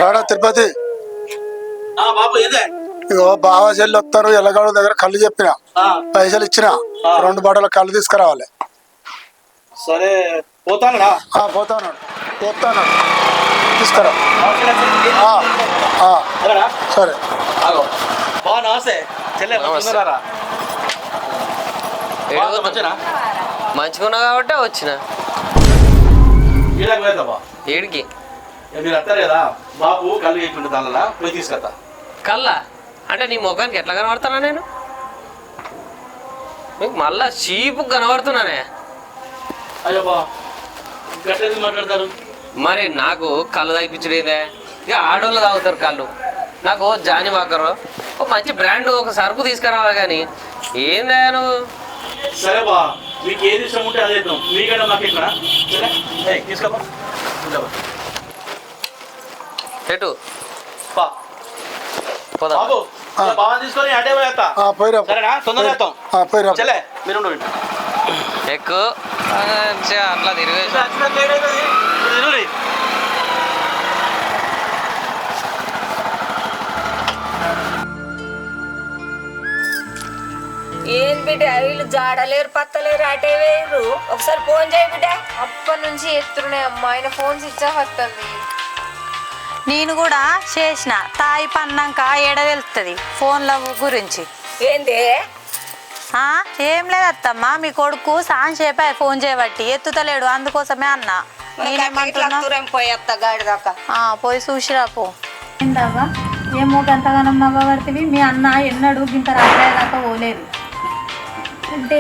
ఏడా తిరుపతి బాబు ఏదే ఇగో బావ చెల్లి వస్తారు ఎల్లగాడు దగ్గర కళ్ళు చెప్పిన పైసలు ఇచ్చిన 2 బాటల కళ్ళు తీసుకురావాలి. సరే పోతానురా. పోతాను తీసుకురా. సరే బాగా నమస్తే చెల్లె మంచిగున్నా కాబట్టి వచ్చిన ఏడికి మీరు వస్తారు కదా బాబు కళ్ళు చెప్పిండు దానిలో పోయి తీసుకొస్తా. కళ్ళ అంటే నీ ముఖానికి ఎట్లా కనబడుతున్నా నేను మీకు మళ్ళా చీపు కనబడుతున్నానే. అయ్యో బా గట్ల మాట్లాడతారు మరి నాకు కళ్ళు తాగిపించడేదే ఇక ఆడోళ్ళు తాగుతారు కళ్ళు. నాకు జాని వాకరు ఒక మంచి బ్రాండ్ ఒక సరుకు తీసుకురావాలి కానీ ఏందా నువ్వు. సరే బా మీకు ఏది ఇష్టం ఉంటే అదే మీకైనా మాకు ఇక్కడ తీసుకోబా ఎటు బాబు బాగా తీసుకొని అటే పోయేస్తా. సరేనా తొందరగా చేస్తాం. చెల్లె మీరు ఎక్కువ అట్లా తిరిగేసి ఏం బిడ్డ వీళ్ళు జాడలేరు పత్తలేరు అటే వేరు. ఒకసారి ఫోన్ చేయి బిడ్డ. అప్పటి నుంచి ఎత్తున్నాయి అమ్మ, ఆయన ఫోన్ స్విచ్ ఆఫ్ వస్తుంది. నేను కూడా చేసిన తాయి పన్నాక ఏడ తెలుస్తుంది ఫోన్ల గురించి. ఏంది ఏం లేదు అత్తమ్మ, మీ కొడుకు సాంసేపే ఫోన్ చేయబట్టి ఎత్తుతలేడు, అందుకోసమే అన్న. నేనేమంటున్నా పోయేస్తా గాడి దాకా. పోయి చూసిరా పో. ఏందవ్వా ఏమో గంతగానం నవ్వబడితే మీ అన్న ఎన్నడు ఇంత రాత్రి దాకా పోలేదు అంటే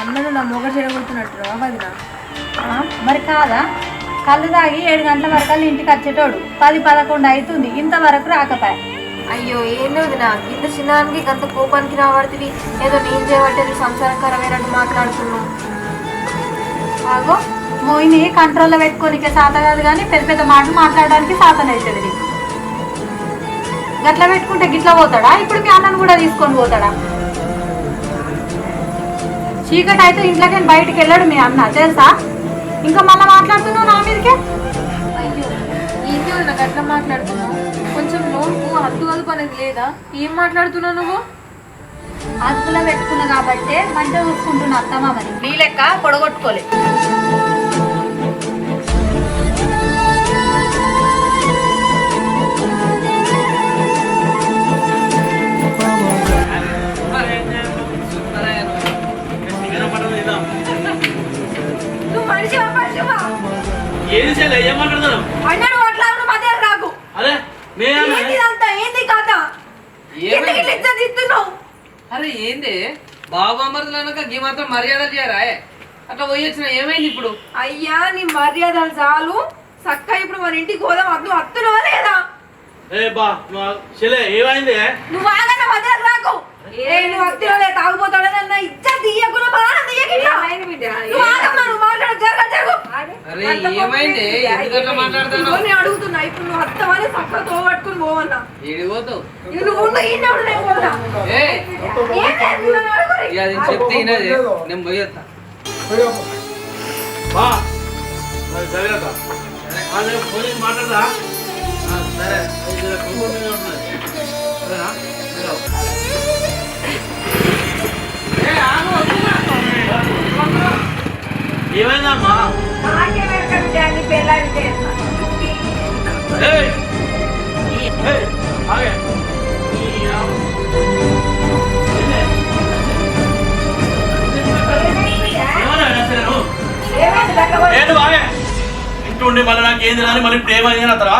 అన్నను నా మొగడు చెడగొడుతున్నట్టు వదిన. మరి కాదా, కళ్ళు తాగి 7 గంటల వరకు ఇంటికి వచ్చేటోడు 10-11 అవుతుంది, ఇంతవరకు రాకపోయా. అయ్యో ఏం లేదు నా ఇంత చిన్నానికి గంత కోపానికి రాబడుతుంది. ఏదో నేను చేయబట్టే సంసారకరమైనట్టు మాట్లాడుతున్నావు. ఆగో మోయిని కంట్రోల్లో పెట్టుకోనికే సాత కాదు కానీ పెద్ద పెద్ద మాటలు మాట్లాడడానికి సాతన అవుతుంది నీకు. గట్లా పెట్టుకుంటే గిట్లా పోతాడా? ఇప్పుడు మీ అన్నను కూడా తీసుకొని పోతాడా? చీకటి అయితే ఇంట్లోకి బయటికి వెళ్ళాడు మీ అన్న తెలుసా. ఇంకా మళ్ళీ మాట్లాడుతున్నావు నా మీదకే. అయ్యో ఏంటి నాకు గట్లా మాట్లాడుతున్నావు? కొంచెం నోటుకు హద్దు అదుపు అనేది లేదా? ఏం మాట్లాడుతున్నావు నువ్వు? అదుపులో పెట్టుకున్నా కాబట్టే మంచిగా చూసుకుంటున్నా అత్తమ్మ. మరి నీ లెక్క పొడగొట్టుకోలే. ఏది చెల్లె ఏం మాట్లాడతారు? అదే అరే ఏంది బాబు అమర్దలనక గీ మాత్రం మర్యాదలు చేయరా? అట్లా పోయి వచ్చిన ఏమైంది ఇప్పుడు? అయ్యా నీ మర్యాదలు చాలు. చక్క ఇప్పుడు మన ఇంటికి పోదాం. నువ్వు అత్తునవా లేదా? ఏమైంది? నువ్వు ఆగన్న మధ్యలో రాకు. నువ్వు అత్తిలో తాగుపోతాడన్న ఇచ్చా తీయకుండా బాగా అడుగుతున్నా. ఇప్పుడు నువ్వు అత్తమని చక్క తోబట్టుకుని పోవన్నా. చెప్తే నేను పోయేస్తా. మాట్లాడదా? సరే ఏమైందమ్మా? ఇంటుండి మళ్ళీ నాకు ఏంది కానీ మళ్ళీ ఇప్పుడు ఏమైంది అతరా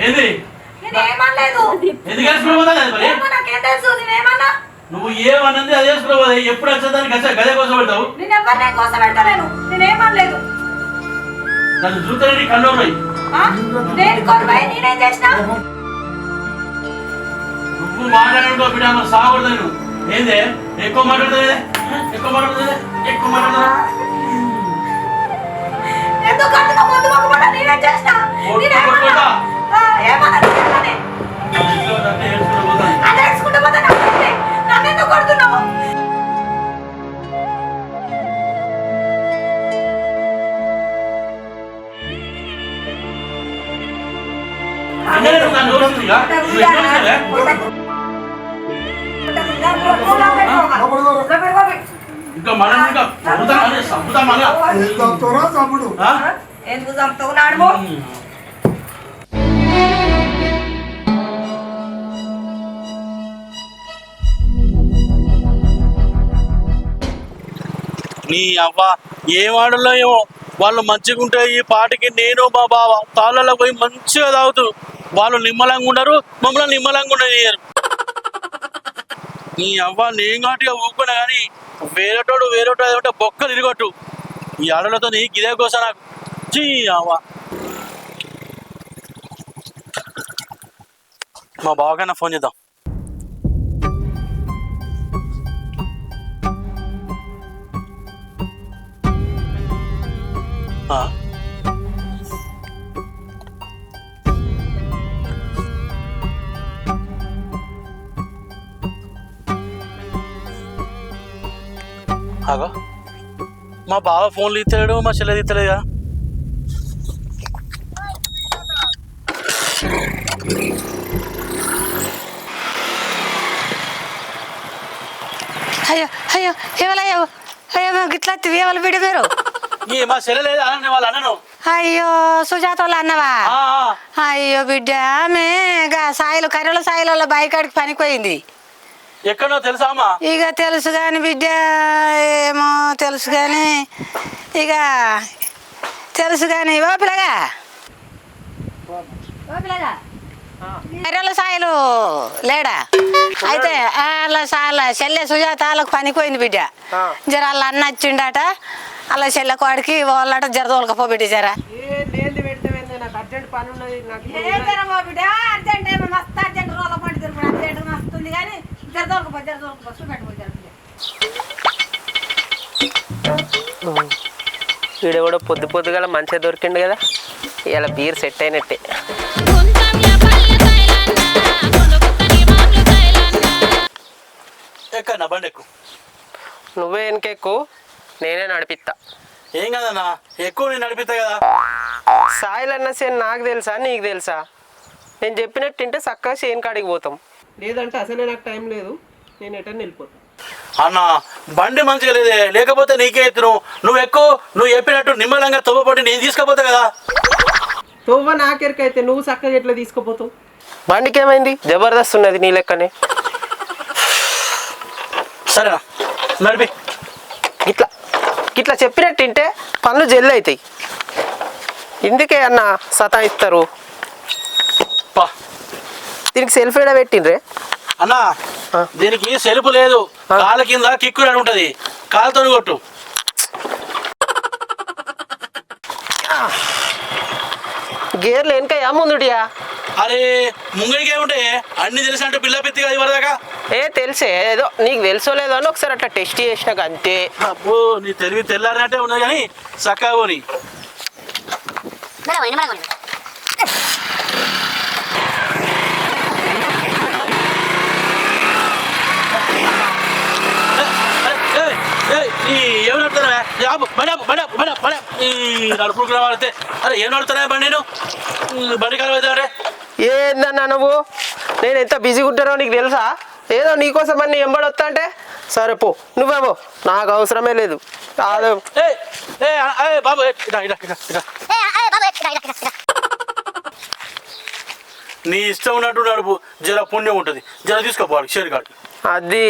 ఏంది? ఎందుకు నువ్వు ఏమన్నది అదే వేసుకున్నావు. ఎప్పుడు వచ్చేదానికి గదే కోసం పెడతావు? నన్ను చూస్తానని కళ్ళు నువ్వు మాట్లాడుకో బిడ్డ, మరి సాగకూడదు. నువ్వు ఏందే ఎక్కువ మాట్లాడుతుంది? ఎక్కువ మాట్లాడుతుంది ఎక్కువ మాట్లాడుతుంది నువ్వు ఎక్కడ వచ్చినావే? ఇంకా మనం ఇంకా చంపుతాం మళ్ళా తమ్ముడు ఆ? ఎందుకు చంపుతావు నాడు నీ అవ్వ ఏం ఆడలో ఏమో వాళ్ళు మంచిగా ఉంటే ఈ పాటికి నేను మా బావ తాళ్ళలో పోయి మంచిగా తాగుతూ వాళ్ళు నిమ్మలంగా ఉండరు మమ్మల్ని నిమ్మలంగా ఉండనియరు. నీ అవ్వ నేను కాటిగా ఊరుకున్నా కానీ వేరేటోడు ఏమంటే బొక్కలు తిరగట్టు ఈ ఆడలతో నీ గిదే కోసం నాకు చీ అవ్వ. మా బావకైనా ఫోన్ చేద్దాం. అగో మా బావ ఫోన్లు ఇస్తలేడు మా చెల్లెది ఇస్తలేదా. అయ్యో అయ్యో ఎవరయ్యో అయ్యో మేము ఇట్లా ఎవరు బిడ్డ మీరు మా చెల్లె లేదా అన్న వాళ్ళ అన్నను. అయ్యో సుజాత వాళ్ళ అన్నవా అయ్యో బిడ్డ ఆమె సాయిలు కర్రల సాయిల బైకాడికి పనిపోయింది. ఎక్కడో తెలుసా అమ్మా? ఇక తెలుసు కానీ బిడ్డ ఏమో తెలుసు కానీ ఇక తెలుసు కానీ ఓ పిల్లగా కర్రల సాయిలు లేడా అయితే వాళ్ళ చెల్లె సుజాత వాళ్ళకి పనిపోయింది బిడ్డ. జర వాళ్ళ అన్న వచ్చిండట అలా చెల్లె కోడికి వాళ్ళట జర తోలకపో బిడ్డ జర వీడు కూడా పొద్దు పొద్దుగల మంచిగా దొరికిండు కదా, ఇలా బీర్ సెట్ అయినట్టే. ఎక్కడన్నా బండి ఎక్కువ నువ్వే వెనకెక్కు, నేనే నడిపిస్తా. ఏం కదన్నా ఎక్కువ నేను నడిపిస్తా కదా. సాయిల్ అన్న సేన్ నాకు తెలుసా నీకు తెలుసా? నేను చెప్పినట్టు తింటే చక్కగా సేన్ కాడికి పోతాం, లేదంటే అసలే నాకు టైం లేదు, నేను ఎటని వెళ్ళిపోతాను. అన్న బండి మంచిగా లేదే, లేకపోతే నీకే ఎత్తును. నువ్వు ఎక్కువ నువ్వు చెప్పినట్టు నిమ్మలంగా తవ్వబట్టి నేను తీసుకుపోతా కదా. తవ్వ నాకెరికైతే నువ్వు చక్కగా ఎట్లా తీసుకుపోతావు? బండికి ఏమైంది? జబర్దస్త్ ఉన్నది నీ లెక్కనే. సరేనా నడిపి. ఇట్లా ఇట్లా చెప్పినట్టు తింటే పనులు జల్లి అవుతాయి. ఇందుకే అన్న సతాయిస్తారు. దీనికి సెల్ఫ్ ఏడా పెట్టిండ్రే అన్నా? దీనికి సెలుపు లేదు, కాళ్ళ కింద కిక్కు అని ఉంటది, కాలుతో కొట్టు. గేర్లు వెనకయా ముందుడియా? అరే ముంగడికే ఉంటే అన్ని తెలిసి అంటే పిల్ల పెత్తి కదా ఇవ్వదాకా. తెలిసే, ఏదో నీకు తెలుసో లేదో అని ఒకసారి అట్లా టెస్ట్ చేసినాక అంతే. అబ్బో నీ తెలివి తెల్లారినట్టే ఉన్నది కానీ చక్కగా పోని. ఏం నడుపుతున్నా నడుపుకు రావాలంటే? అరే ఏం నడుపుతున్నా బండి? నేను బండి కాలు అవుతాడే. ఏందన్నా నువ్వు? నేను ఎంత బిజీగా ఉంటానో నీకు తెలుసా? ఏదో నీకోసం అని ఎంబడొస్తా అంటే సరే పో, నువ్వేమో నాకు అవసరమే లేదు. బాబు నీ ఇష్టం ఉన్నట్టు నడుపు, జర పుణ్యం ఉంటుంది, జర తీసుకోపోవాలి షేర్ కాడికి. అది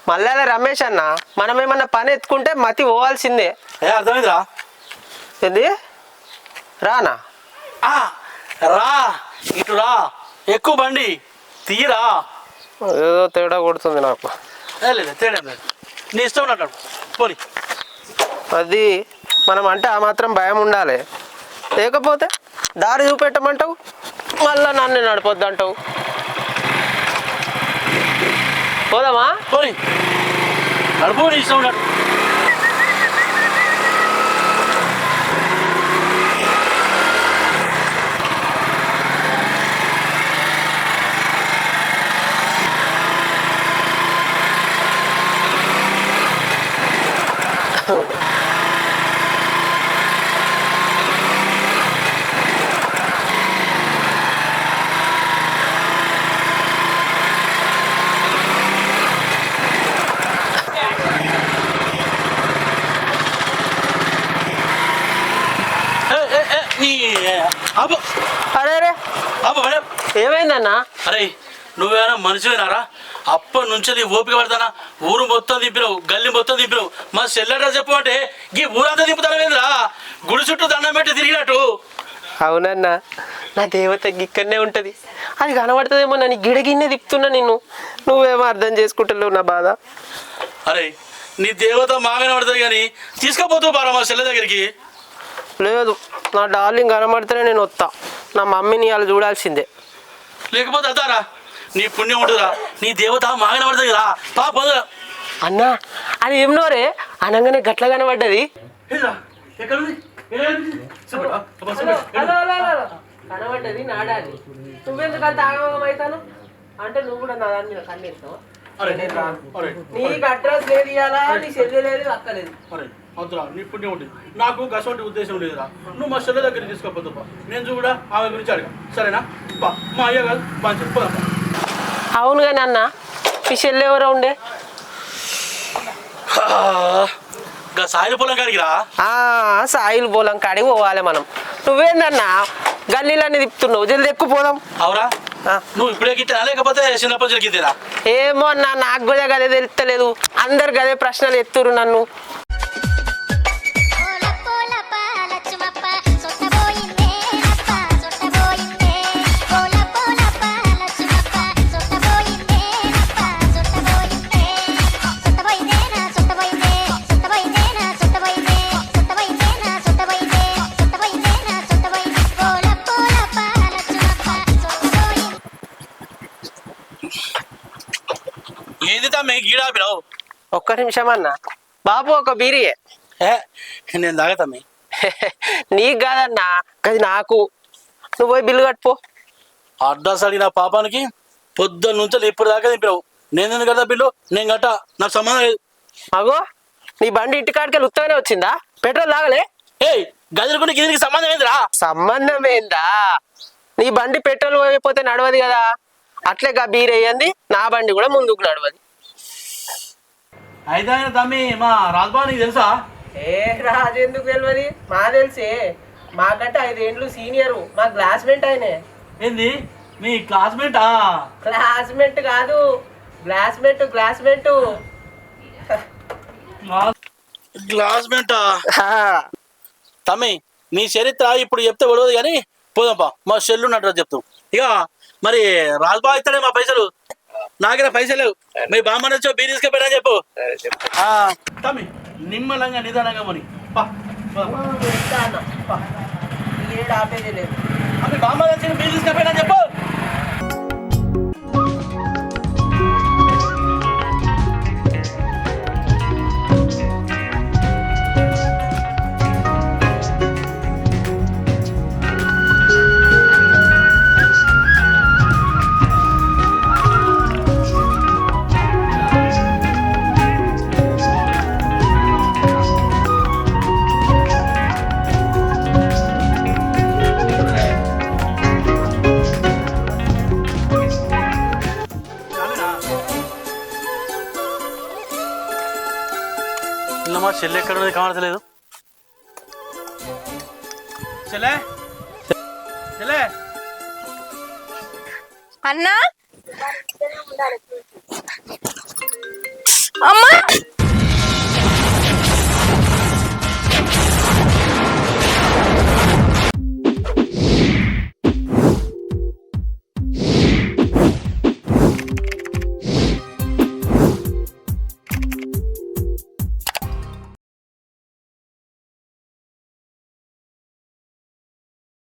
మళ్ళా రమేష్ అన్న, మనం ఏమన్నా పని ఎత్తుకుంటే మతి పోవాల్సిందే. అర్థమైందిరా? ఏంది రానా? రా ఇటు రా, ఎక్కువ బండి తీరా. ఏదో తేడా కొడుతుంది నాకు. లేదు తేడా లేదు, నీ ఇష్టం ఉన్నట్టు పోనీ. అది మనం అంటే ఆ మాత్రం భయం ఉండాలి, లేకపోతే దారి చూపెట్టమంటావు మళ్ళా నన్ను నడిపొద్దు అంటావు. పోదామా? పోనీ నడుపు, నీ ఇష్టం ఉన్నట్టు. ఏందన్నా? అరే నువ్వేమైనా మనిషివేనారా? అప్పటి నుంచి నీ ఓపిక పడతానా? ఊరు మొత్తం దింపినావు, గల్లి మొత్తం దింపినావు. మా చెల్లెడ్రా చెప్పమంటే ఈ ఊరంతా దింపుతావేంద్రా? గుడి చుట్టూ దండం పెట్టి తిరిగినట్టు. అవునన్నా, నా దేవత ఇక్కడనే ఉంటది. అది కనబడుతుందేమో నన్ను గిడగిన్నే తిప్పుతున్నా. నువ్వేమో అర్థం చేసుకుంటలేవు నా బాధ. అరే నీ దేవత మాగానే పడుతుంది కానీ తీసుకపోతావు బారా మా చెల్లె దగ్గరికి. లేదు, నా డార్లింగ్ కనబడితేనే నేను వస్తా. నా మమ్మీని వాళ్ళు చూడాల్సిందే. లేకపోతే అదారా నీ పుణ్యం ఉంటుందిరా. నీ దేవత మాగానే పడుతుంది కదా. పోదా అన్నా, అది ఏం నోరే అనగానే గట్ల కనబడ్డది. కనబడ్డది నాడాలి. నువ్వెందుకు అంత ఆగమవుతాను అంటే నువ్వు కూడా నా దాని మీద కన్నేస్తావు. నీకు అడ్రస్ లేదు, ఇవ్వాలా నీ చెల్లి లేదు, అక్కలేదు. అవుతురా నీ పుణ్యం ఉంటుంది. నాకు గసవంటి ఉద్దేశం లేదురా. నువ్వు మా చెల్లె దగ్గరికి తీసుకోపోతా. నేను చూడా ఆమె గురించి అడిగా. సరేనా? మా అయ్య కాదు మా చెప్పదా. అవును కానీ అన్న, మీ చెల్లి ఎవరో ఉండే? సాయిల పొలం కాడికి రా. సాయిల్ పొలం కాడికి పోవాలి మనం. నువ్వేందన్నా గల్లీలన్నీ తిప్పుతున్నావు? జల్ది ఎక్కుపోదాం. అవురా నువ్వు ఇప్పుడే గిట్టా లేకపోతే చిన్నప్పటి నుంచి గిద్దేరా? ఏమో అన్న, నాకు కూడా గదే తెలుస్తలేదు. అందరు గదే ప్రశ్నలు ఎత్తురు నన్ను. ఏంది తమ్మి గీడాపినావు? ఒక్క నిమిషం అన్న బాబు, ఒక బీరియే. నేను తాగతమ్మి. నీకు కాదన్నా, అది నాకు. నువ్వు పోయి బిల్లు కట్టుపో. అడ్రస్ అడిగిన పాపానికి పొద్దున్న నుంచి ఇప్పుడు దాకా దింపినావు. నేను ఎందుకు కదా బిల్లు? నేను గట్ట, నాకు సంబంధం లేదు. అగో, నీ బండి ఇంటికాడికి ఉత్తగానే వచ్చిందా? పెట్రోల్ లాగలే? గదిలకు గిరికి సంబంధం ఏందిరా? సంబంధం ఏందా? నీ బండి పెట్రోల్ పోయిపోతే నడవదు కదా, అట్లే గా బీరయ్యింది. నా బండి కూడా ముందుకు నడవదు. అయితే తమ్మి మా రాజ్బా నీకు తెలుసా? రాజు ఎందుకు తెలియదు? మా తెలిసే. మాకంటే 5 ఏండ్లు సీనియరు. మా క్లాస్మేట్ ఆయనే. ఏంది మీ క్లాస్మేటా? క్లాస్మేట్ కాదు, క్లాస్మేట్. క్లాస్మేటా? తమ్మి నీ చరిత్ర ఇప్పుడు చెప్తే పడవదు కానీ పోదాంపా. మా సెల్లు అడ్రస్ చెప్తాం. ఇక మరి రాజ్బా ఇస్తాడే మా పైసలు. నాకైనా పైసలు లేవు. మీ బామ్మ నుంచో బీ తీసుకెళ్ళా చెప్పు. తమ్మి నిమ్మలంగా నిదానంగా మరి ఆపేది లేదు. మీ బామ్మ నుంచి బీ తీసుకెళ్ళా చెప్పు. మా చెల్లె ఎక్కడ కావడలేదు. చెల్లె చెల్లె అన్నా, అమ్మా.